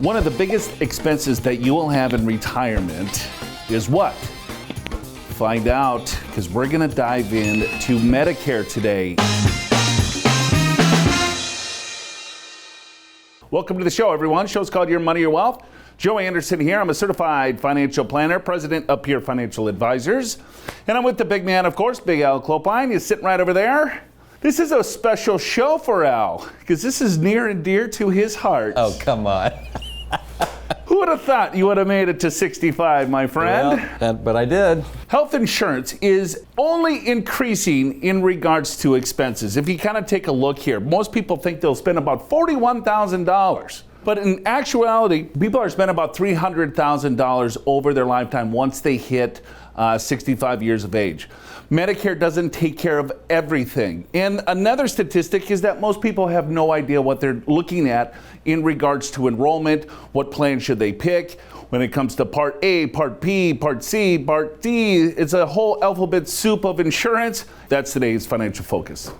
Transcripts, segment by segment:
One of the biggest expenses that you will have in retirement is what? Find out, because we're going to dive into Medicare today. Welcome to the show, everyone. The show's called Your Money, Your Wealth. Joey Anderson here. I'm a certified financial planner, president of Peer Financial Advisors. And I'm with the big man, of course, Big Alan Clopine. He's sitting right over there. This is a special show for Al, because this is near and dear to his heart. Oh, come on. Who would have thought you would have made it to 65, my friend? Well, but I did. Health insurance is only increasing in regards to expenses. If you kind of take a look here, most people think they'll spend about $41,000. But in actuality, people are spending about $300,000 over their lifetime once they hit 65 years of age. Medicare doesn't take care of everything. And another statistic is that most people have no idea what they're looking at in regards to enrollment. What plan should they pick? When it comes to Part A, Part B, Part C, Part D, it's a whole alphabet soup of insurance. That's today's financial focus.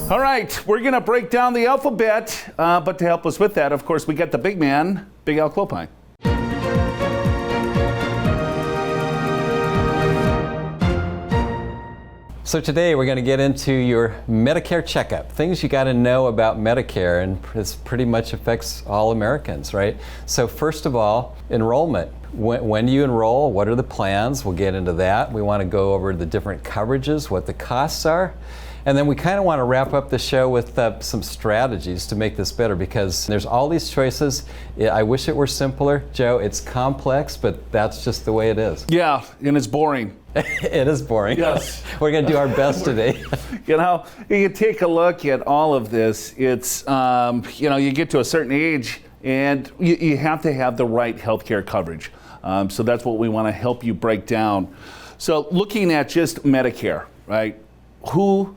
All right, we're going to break down the alphabet, but to help us with that, of course, we got the big man, Big Al Clopine. So today we're going to get into your Medicare Checkup, things you got to know about Medicare, and this pretty much affects all Americans, right? So first of all, enrollment. When do you enroll? What are the plans? We'll get into that. We want to go over the different coverages, what the costs are. And then we kind of want to wrap up the show with some strategies to make this better, because there's all these choices. I wish it were simpler, Joe. It's complex, but that's just the way it is. Yeah, and it's boring. It is boring. Yes. We're going to do our best today. You know, you take a look at all of this. It's, you get to a certain age and you have to have the right healthcare coverage. So that's what we want to help you break down. So looking at just Medicare, right? Who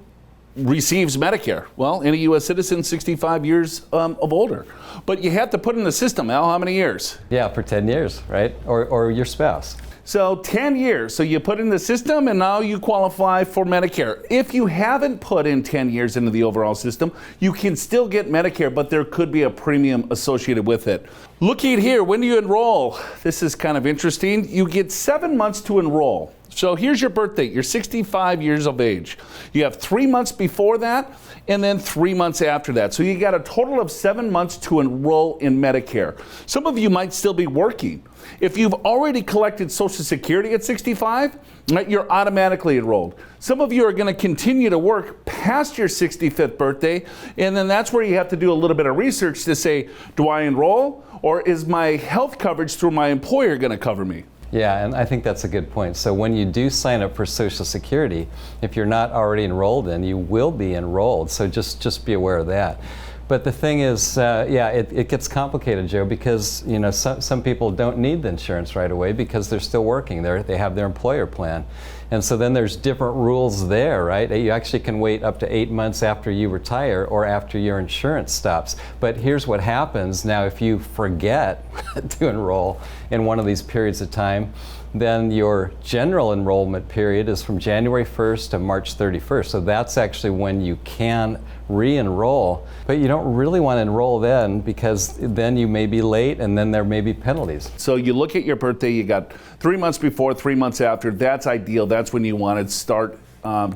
receives Medicare? Well, any U.S. citizen 65 years of older. But you have to put in the system, Al, how many years? Yeah, for 10 years, right? Or your spouse. So 10 years. So you put in the system and now you qualify for Medicare. If you haven't put in 10 years into the overall system, you can still get Medicare, but there could be a premium associated with it. Looking here, when do you enroll? This is kind of interesting. You get 7 months to enroll. So here's your birth date. You're 65 years of age. You have 3 months before that and then 3 months after that. So you got a total of 7 months to enroll in Medicare. Some of you might still be working. If you've already collected Social Security at 65, right, you're automatically enrolled. Some of you are going to continue to work past your 65th birthday, and then that's where you have to do a little bit of research to say, do I enroll, or is my health coverage through my employer going to cover me? Yeah, and I think that's a good point. So when you do sign up for Social Security, if you're not already enrolled in, you will be enrolled. So just be aware of that. But the thing is, it gets complicated, Joe, because some people don't need the insurance right away because they're still working. They have their employer plan. And so then there's different rules there, right? You actually can wait up to 8 months after you retire or after your insurance stops. But here's what happens now: if you forget to enroll in one of these periods of time, then your general enrollment period is from January 1st to March 31st. So that's actually when you can re-enroll. But you don't really want to enroll then, because then you may be late and then there may be penalties. So you look at your birthday, you got 3 months before, 3 months after. That's ideal. That's when you want to start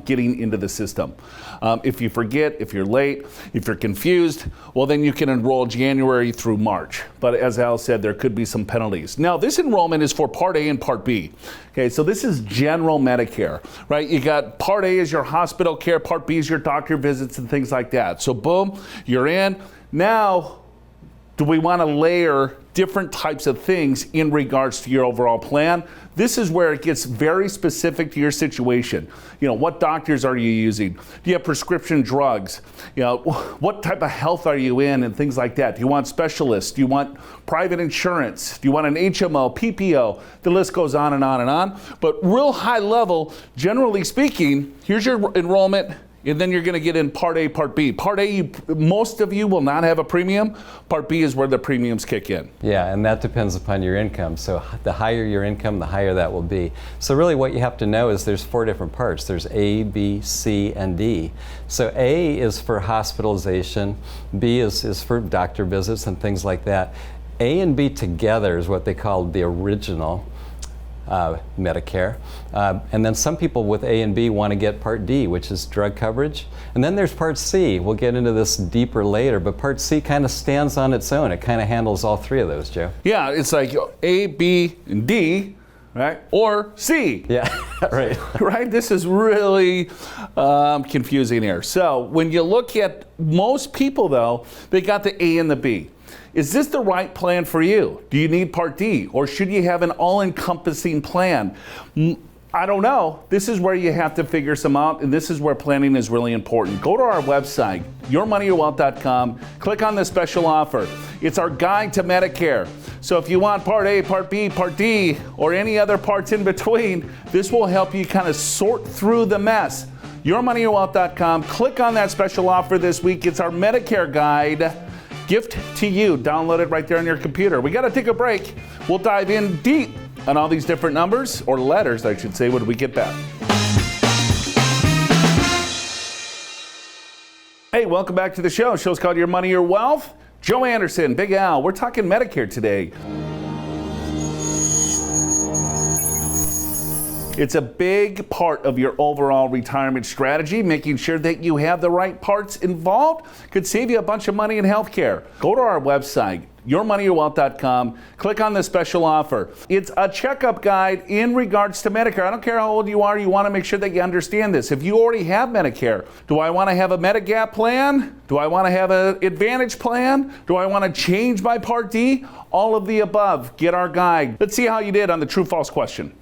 getting into the system. If you forget, if you're late, if you're confused, well, then you can enroll January through March. But as Al said, there could be some penalties. Now, this enrollment is for Part A and Part B. Okay, so this is general Medicare, right? You got Part A is your hospital care, Part B is your doctor visits and things like that. So boom, you're in. Now, do we want to layer different types of things in regards to your overall plan? This is where it gets very specific to your situation. What doctors are you using? Do you have prescription drugs? What type of health are you in and things like that? Do you want specialists? Do you want private insurance? Do you want an HMO, PPO? The list goes on and on and on. But real high level, generally speaking, here's your enrollment. and then you're going to get in Part A, Part B. Part A, most of you will not have a premium. Part B is where the premiums kick in. Yeah, and that depends upon your income. So the higher your income, the higher that will be. So really what you have to know is there's 4 different parts. There's A, B, C, and D. So A is for hospitalization. B is for doctor visits and things like that. A and B together is what they call the original Medicare. And then some people with A and B want to get Part D, which is drug coverage. And then there's Part C. We'll get into this deeper later, but Part C kind of stands on its own. It kind of handles all 3 of those, Joe. Yeah, it's like A, B, and D, right? Or C. Yeah, right. Right? This is really confusing here. So when you look at most people, though, they got the A and the B. Is this the right plan for you? Do you need Part D? Or should you have an all-encompassing plan? I don't know. This is where you have to figure some out, and this is where planning is really important. Go to our website, yourmoneyyourwealth.com, click on the special offer. It's our guide to Medicare. So if you want Part A, Part B, Part D, or any other parts in between, this will help you kind of sort through the mess. Yourmoneyyourwealth.com, click on that special offer this week. It's our Medicare guide. Gift to you. Download it right there on your computer. We got to take a break. We'll dive in deep on all these different numbers, or letters, I should say, when we get back. Hey, welcome back to the show. The show's called Your Money, Your Wealth. Joe Anderson, Big Al. We're talking Medicare today. It's a big part of your overall retirement strategy. Making sure that you have the right parts involved could save you a bunch of money in healthcare. Go to our website, yourmoneyyourwealth.com, click on the special offer. It's a checkup guide in regards to Medicare. I don't care how old you are, you want to make sure that you understand this. If you already have Medicare, do I want to have a Medigap plan? Do I want to have an Advantage plan? Do I want to change my Part D? All of the above. Get our guide. Let's see how you did on the true-false question.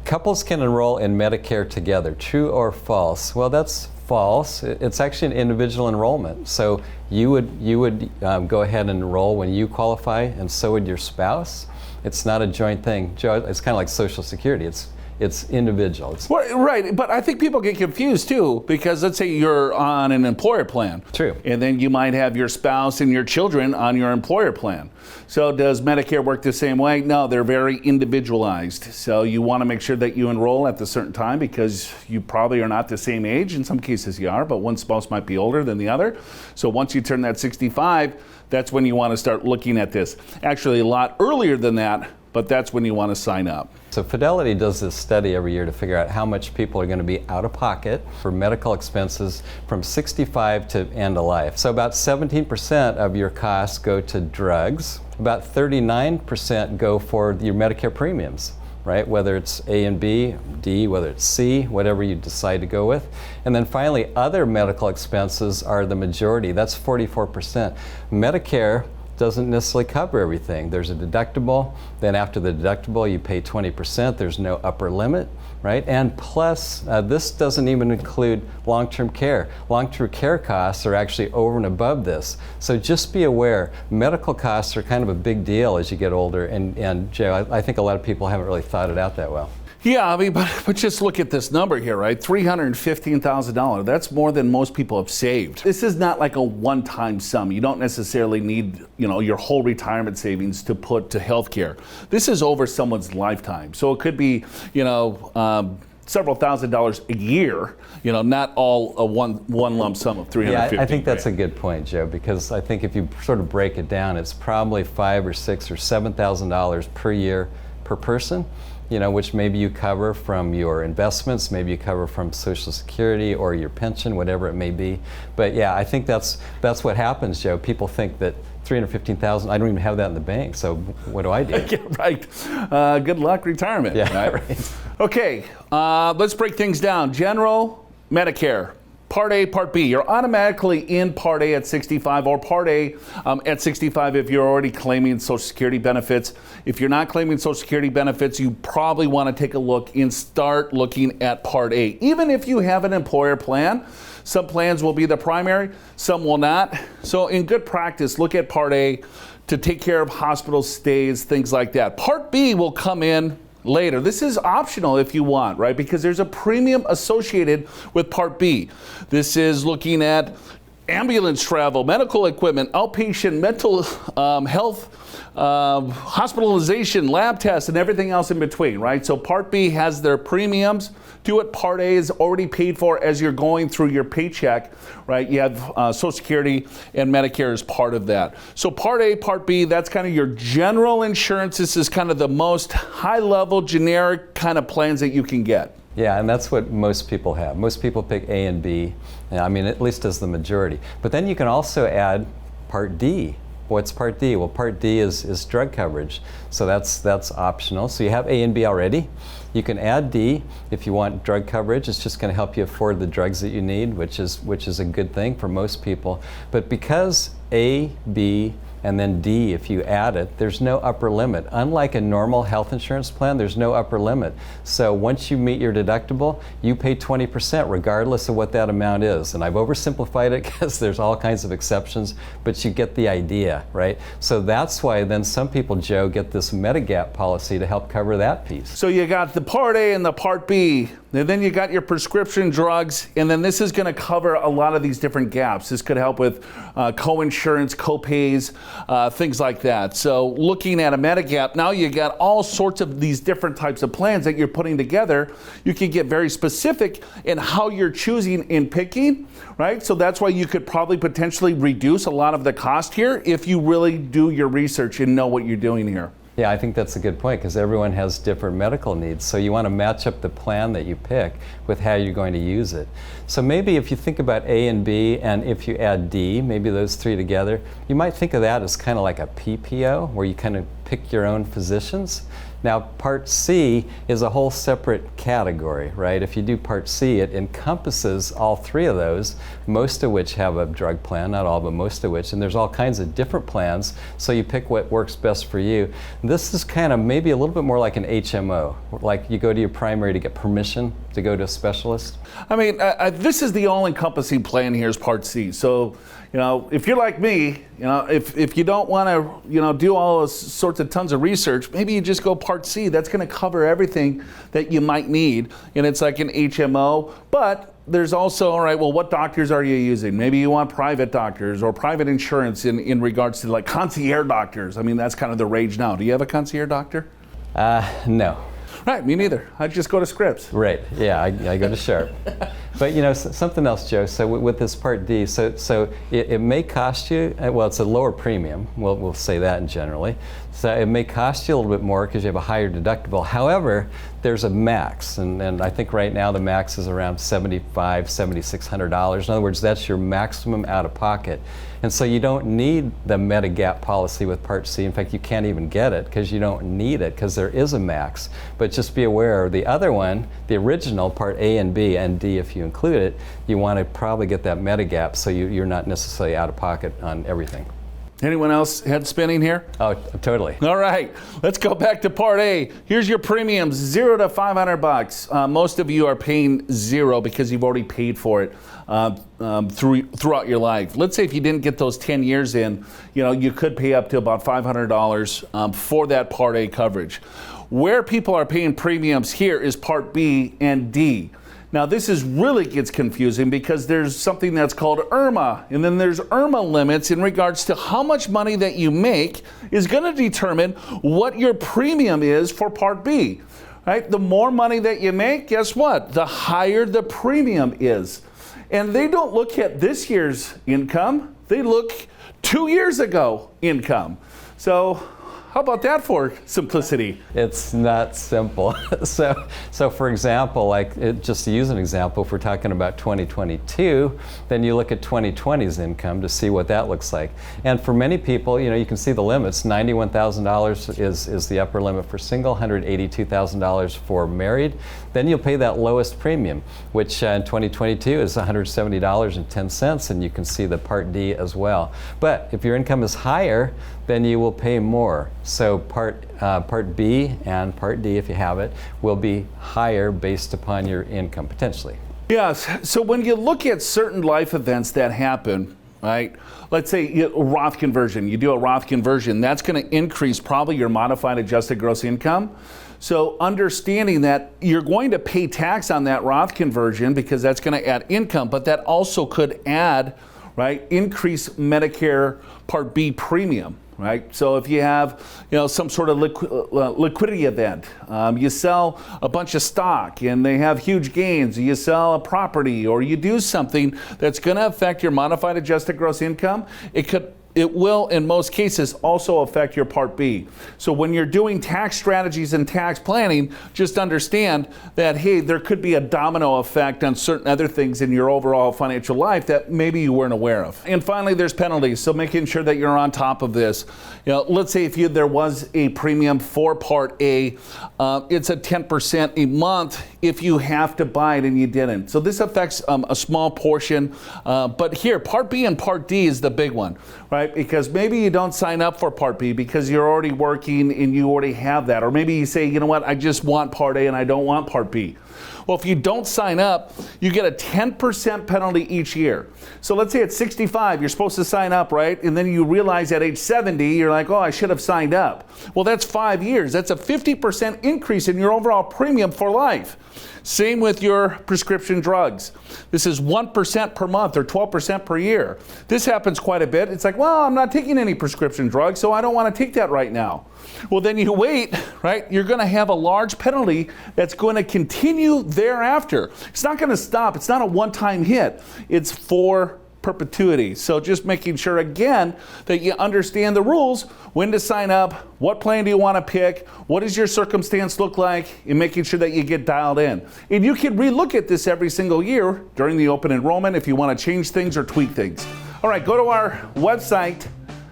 Couples can enroll in Medicare together, true or false? Well, that's false. It's actually an individual enrollment. So you would go ahead and enroll when you qualify, and so would your spouse. It's not a joint thing. Joe, it's kind of like Social Security. It's individual. Well, right, but I think people get confused too, because let's say you're on an employer plan. True. And then you might have your spouse and your children on your employer plan. So does Medicare work the same way? No, they're very individualized. So you want to make sure that you enroll at a certain time, because you probably are not the same age. In some cases you are, but one spouse might be older than the other. So once you turn that 65, that's when you want to start looking at this. Actually, a lot earlier than that, but that's when you want to sign up. So Fidelity does this study every year to figure out how much people are going to be out of pocket for medical expenses from 65 to end of life. So about 17% of your costs go to drugs. About 39% go for your Medicare premiums, right? Whether it's A and B, D, whether it's C, whatever you decide to go with. And then finally, other medical expenses are the majority. That's 44%. Medicare doesn't necessarily cover everything. There's a deductible, then after the deductible you pay 20%, there's no upper limit, right? And plus, this doesn't even include long-term care. Long-term care costs are actually over and above this. So just be aware, medical costs are kind of a big deal as you get older, and Joe, I think a lot of people haven't really thought it out that well. Yeah, I mean, but just look at this number here, right? $315,000. That's more than most people have saved. This is not like a one-time sum. You don't necessarily need, your whole retirement savings to put to healthcare. This is over someone's lifetime. So it could be, several $1,000s a year, not all a one lump sum of $350,000. Yeah, I think that's a good point, Joe, because I think if you sort of break it down, it's probably $5,000 or $6,000 or $7,000 per year per person. Which maybe you cover from your investments, maybe you cover from Social Security or your pension, whatever it may be. But yeah, I think that's what happens, Joe. People think that $315,000, I don't even have that in the bank, so what do I do? Yeah, right. Good luck retirement. Yeah, right. Okay, let's break things down. General Medicare. Part A, Part B. You're automatically in Part A at 65, or Part A at 65 if you're already claiming Social Security benefits. If you're not claiming Social Security benefits, you probably want to take a look and start looking at Part A. Even if you have an employer plan, some plans will be the primary, some will not. So in good practice, look at Part A to take care of hospital stays, things like that. Part B will come in later. This is optional if you want, right? Because there's a premium associated with Part B. This is looking at ambulance travel, medical equipment, outpatient mental health, hospitalization, lab tests, and everything else in between, right? So Part B has their premiums to it. Part A is already paid for as you're going through your paycheck, right? You have Social Security and Medicare as part of that. So Part A, Part B, that's kind of your general insurance. This is kind of the most high-level, generic kind of plans that you can get. Yeah, and that's what most people have. Most people pick A and B, I mean, at least as the majority. But then you can also add Part D. What's Part D? Well, Part D is drug coverage, so that's optional. So you have A and B already. You can add D if you want drug coverage. It's just going to help you afford the drugs that you need, which is a good thing for most people. But because A, B, and then D, if you add it, there's no upper limit. Unlike a normal health insurance plan, there's no upper limit. So once you meet your deductible, you pay 20% regardless of what that amount is. And I've oversimplified it because there's all kinds of exceptions, but you get the idea, right? So that's why then some people, Joe, get this Medigap policy to help cover that piece. So you got the Part A and the Part B, and then you got your prescription drugs, and then this is going to cover a lot of these different gaps. This could help with co-insurance, co-pays, things like that. So looking at a Medigap, now you got all sorts of these different types of plans that you're putting together. You can get very specific in how you're choosing and picking, right? So that's why you could probably potentially reduce a lot of the cost here if you really do your research and know what you're doing here. Yeah, I think that's a good point because everyone has different medical needs. So you want to match up the plan that you pick with how you're going to use it. So maybe if you think about A and B and if you add D, maybe those three together, you might think of that as kind of like a PPO where you kind of pick your own physicians. Now, Part C is a whole separate category, right? If you do Part C, it encompasses all three of those, most of which have a drug plan, not all, but most of which, and there's all kinds of different plans, so you pick what works best for you. This is kind of maybe a little bit more like an HMO, like you go to your primary to get permission to go to a specialist. I mean, this is the all-encompassing plan here is Part C. So, you know, if you're like me, you know, if you don't want to, you know, do all those sorts of tons of research, maybe you just go Part C. That's going to cover everything that you might need, and it's like an HMO. But there's also, all right, well, what doctors are you using? Maybe you want private doctors or private insurance in regards to like concierge doctors. I mean, that's kind of the rage now. Do you have a concierge doctor? No. Right, me neither. I just go to Scripps. Right, yeah, I go to Sharp. But you know, something else, Joe, so with this Part D, so it may cost you, well, it's a lower premium, we'll say that generally. So it may cost you a little bit more because you have a higher deductible. However, there's a max, and I think right now the max is around $7,500, $7,600. In other words, that's your maximum out of pocket. And so you don't need the Medigap policy with Part C. In fact, you can't even get it because you don't need it because there is a max. But just be aware, the other one, the original, Part A and B and D if you include it, you want to probably get that Medigap so you're not necessarily out of pocket on everything. Anyone else head spinning here? Oh, totally. All right, let's go back to Part A. Here's your premiums, $0 to $500. Most of you are paying $0 because you've already paid for it throughout your life. Let's say if you didn't get those 10 years in, you know, you could pay up to about $500 for that Part A coverage. Where people are paying premiums here is Part B and D. Now this really gets confusing because there's something that's called IRMAA, and then there's IRMAA limits in regards to how much money that you make is going to determine what your premium is for Part B. Right? The more money that you make, guess what? The higher the premium is. And they don't look at this year's income, they look 2 years ago income. So how about that for simplicity? It's not simple. So for example, just to use an example, if we're talking about 2022, then you look at 2020's income to see what that looks like. And for many people, you know, you can see the limits. $91,000 is the upper limit for single, $182,000 for married. Then you'll pay that lowest premium, which in 2022 is $170.10, and you can see the Part D as well. But if your income is higher, then you will pay more. So Part B and Part D, if you have it, will be higher based upon your income, potentially. Yes, so when you look at certain life events that happen, right? Let's say a Roth conversion, you do a Roth conversion, that's going to increase probably your modified adjusted gross income. So understanding that you're going to pay tax on that Roth conversion because that's going to add income, but that also could add, right, increase Medicare Part B premium. Right, so if you have, some sort of liquidity event, you sell a bunch of stock and they have huge gains, you sell a property, or you do something that's going to affect your modified adjusted gross income, it will, in most cases, also affect your Part B. So when you're doing tax strategies and tax planning, just understand that, hey, there could be a domino effect on certain other things in your overall financial life that maybe you weren't aware of. And finally, there's penalties. So making sure that you're on top of this. Let's say if there was a premium for Part A, it's a 10% a month if you have to buy it and you didn't. So this affects a small portion. But here, Part B and Part D is the big one, right? Because maybe you don't sign up for Part B because you're already working and you already have that. Or maybe you say, you know what, I just want Part A and I don't want Part B. Well, if you don't sign up, you get a 10% penalty each year. So let's say at 65, you're supposed to sign up, right? And then you realize at age 70, you're like, oh, I should have signed up. Well, that's 5 years. That's a 50% increase in your overall premium for life. Same with your prescription drugs. This is 1% per month or 12% per year. This happens quite a bit. It's like, well, I'm not taking any prescription drugs, so I don't want to take that right now. Well, then you wait, right? You're going to have a large penalty that's going to continue thereafter. It's not going to stop. It's not a one-time hit. It's for perpetuity. So just making sure, again, that you understand the rules, when to sign up, what plan do you want to pick, what does your circumstance look like, and making sure that you get dialed in. And you can relook at this every single year during the open enrollment if you want to change things or tweak things. All right, go to our website,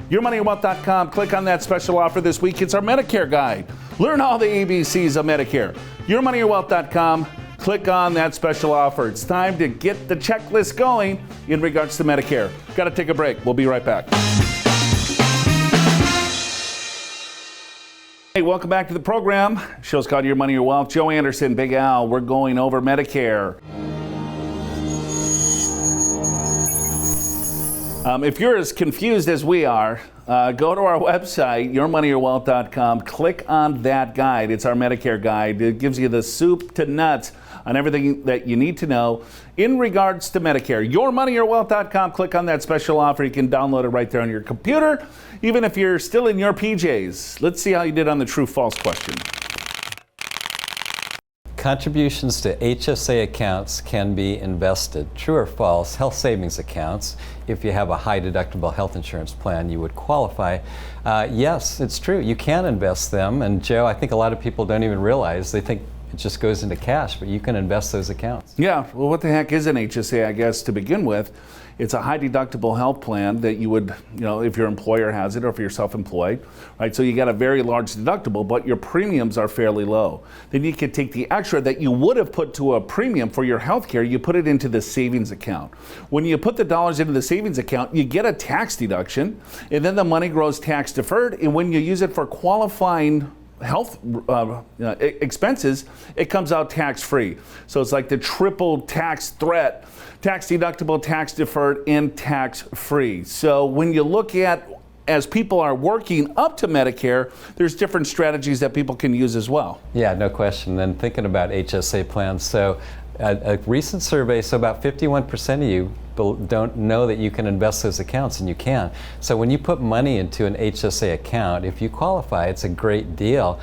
yourmoneyyourwealth.com, click on that special offer this week. It's our Medicare guide. Learn all the ABCs of Medicare. yourmoneyyourwealth.com. Click on that special offer. It's time to get the checklist going in regards to Medicare. Got to take a break. We'll be right back. Hey, welcome back to the program. Show's called Your Money, Your Wealth. Joe Anderson, Big Al. We're going over Medicare. If you're as confused as we are, go to our website, yourmoneyyourwealth.com. Click on that guide. It's our Medicare guide. It gives you the soup to nuts on everything that you need to know in regards to Medicare. Yourmoneyyourwealth.com. Click on that special offer. You can download it right there on your computer, even if you're still in your PJs. Let's see how you did on the true-false question. Contributions to HSA accounts can be invested. True or false? Health savings accounts, if you have a high deductible health insurance plan, you would qualify. Yes, it's true. You can invest them. And Joe, I think a lot of people don't even realize. They think it just goes into cash, but you can invest those accounts. Yeah, well, what the heck is an HSA, I guess, to begin with? It's a high deductible health plan that you would, if your employer has it or if you're self-employed, right? So you got a very large deductible, but your premiums are fairly low. Then you could take the extra that you would have put to a premium for your health care, you put it into the savings account. When you put the dollars into the savings account, you get a tax deduction, and then the money grows tax deferred, and when you use it for qualifying health expenses, it comes out tax-free. So it's like the triple tax threat: tax deductible, tax deferred, and tax-free. So when you look at, as people are working up to Medicare, there's different strategies that people can use as well. Yeah, no question. And thinking about HSA plans, so a recent survey, so about 51% of you don't know that you can invest those accounts, and you can. So when you put money into an HSA account, if you qualify, it's a great deal.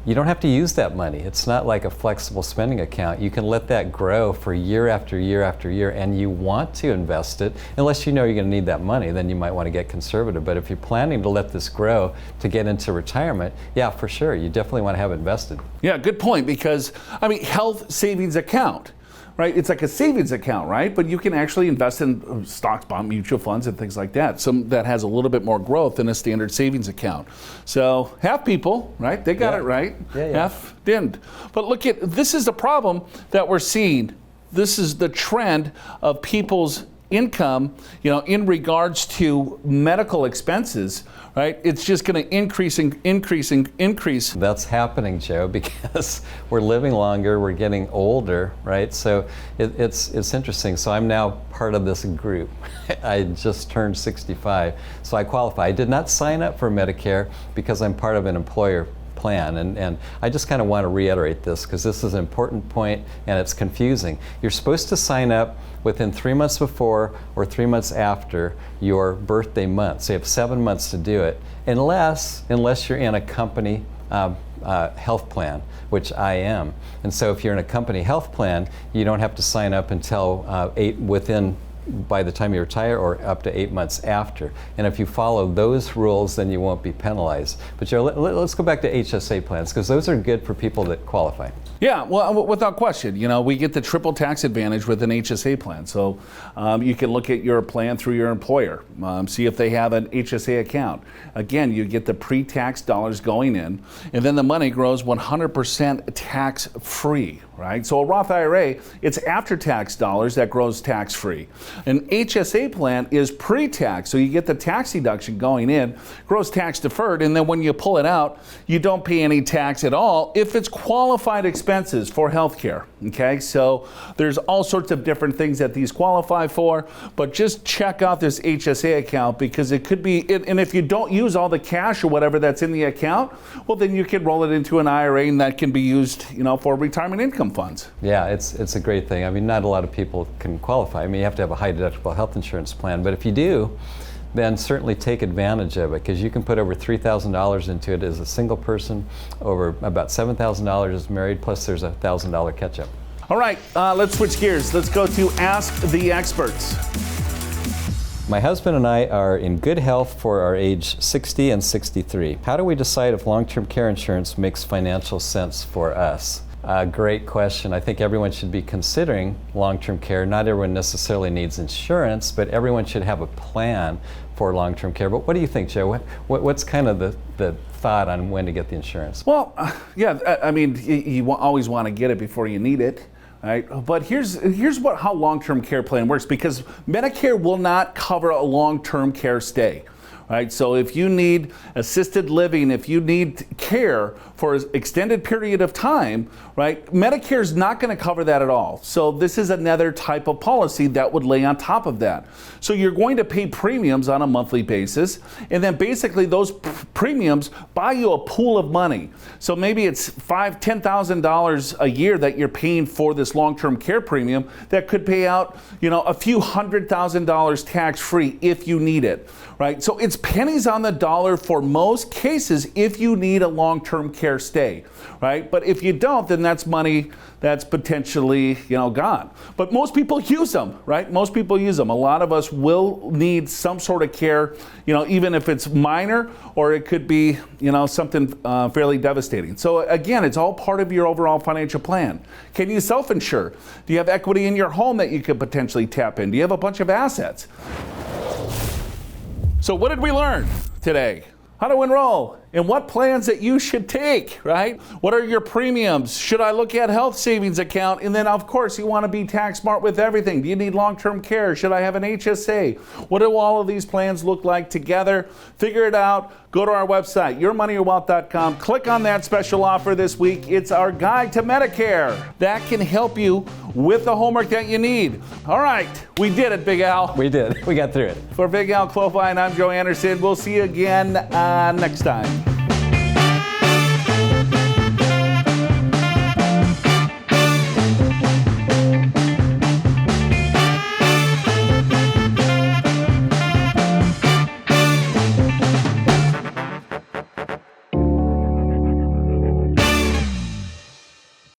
You don't have to use that money. It's not like a flexible spending account. You can let that grow for year after year after year, and you want to invest it, unless you know you're going to need that money, then you might want to get conservative. But if you're planning to let this grow to get into retirement, yeah, for sure, you definitely want to have it invested. Yeah, good point, because, health savings account, right? It's like a savings account, right? But you can actually invest in stocks, bond, mutual funds, and things like that. Some that has a little bit more growth than a standard savings account. So half people, right? They got it right. Half didn't. But look at, this is the problem that we're seeing. This is the trend of people's income, in regards to medical expenses, right? It's just going to increase. That's happening, Joe, because we're living longer, we're getting older, right? So it's interesting. So I'm now part of this group. I just turned 65, so I qualify. I did not sign up for Medicare because I'm part of an employer plan. And I just kind of want to reiterate this because this is an important point and it's confusing. You're supposed to sign up within 3 months before or 3 months after your birthday month. So you have 7 months to do it, unless you're in a company health plan, which I am. And so if you're in a company health plan, you don't have to sign up until by the time you retire or up to 8 months after. And if you follow those rules, then you won't be penalized. But Joe, let's go back to HSA plans, because those are good for people that qualify. Yeah, well, without question, we get the triple tax advantage with an HSA plan. So you can look at your plan through your employer, see if they have an HSA account. Again, you get the pre-tax dollars going in, and then the money grows 100% tax-free, right? So a Roth IRA, it's after-tax dollars that grows tax-free. An HSA plan is pre-tax, so you get the tax deduction going in, grows tax-deferred, and then when you pull it out, you don't pay any tax at all if it's qualified expenses for healthcare. Okay, so there's all sorts of different things that these qualify for, but just check out this HSA account because it could be, and if you don't use all the cash or whatever that's in the account, well then you can roll it into an IRA and that can be used, for retirement income funds. Yeah, it's a great thing. I mean, not a lot of people can qualify. I mean, you have to have a high deductible health insurance plan, but if you do, then certainly take advantage of it because you can put over $3,000 into it as a single person, over about $7,000 as married, plus there's a $1,000 catch-up. All right, let's switch gears. Let's go to Ask the Experts. My husband and I are in good health for our age 60 and 63. How do we decide if long-term care insurance makes financial sense for us? Great question. I think everyone should be considering long-term care. Not everyone necessarily needs insurance, but everyone should have a plan for long-term care. But what do you think, Joe? What's kind of the thought on when to get the insurance? Well, yeah, I mean, you always want to get it before you need it. Right? But here's how long-term care plan works, because Medicare will not cover a long-term care stay. Right? So if you need assisted living, if you need care for an extended period of time, right, Medicare is not going to cover that at all. So this is another type of policy that would lay on top of that. So you're going to pay premiums on a monthly basis, and then basically those premiums buy you a pool of money. So maybe it's $5,000, $10,000 a year that you're paying for this long-term care premium that could pay out, a few $100,000 tax-free if you need it, right? So it's pennies on the dollar for most cases if you need a long-term care stay, right? But if you don't, then that's money that's potentially, gone. But most people use them, right? Most people use them. A lot of us will need some sort of care, even if it's minor or it could be, something fairly devastating. So again, it's all part of your overall financial plan. Can you self-insure? Do you have equity in your home that you could potentially tap in? Do you have a bunch of assets? So what did we learn today? How to enroll, and what plans that you should take, right? What are your premiums? Should I look at health savings account? And then of course you want to be tax smart with everything. Do you need long-term care? Should I have an HSA? What do all of these plans look like together? Figure it out. Go to our website, yourmoneyyourwealth.com. Click on that special offer this week. It's our guide to Medicare. That can help you with the homework that you need. All right, we did it, Big Al. We did. We got through it. For Big Al Clopine, I'm Joe Anderson. We'll see you again next time.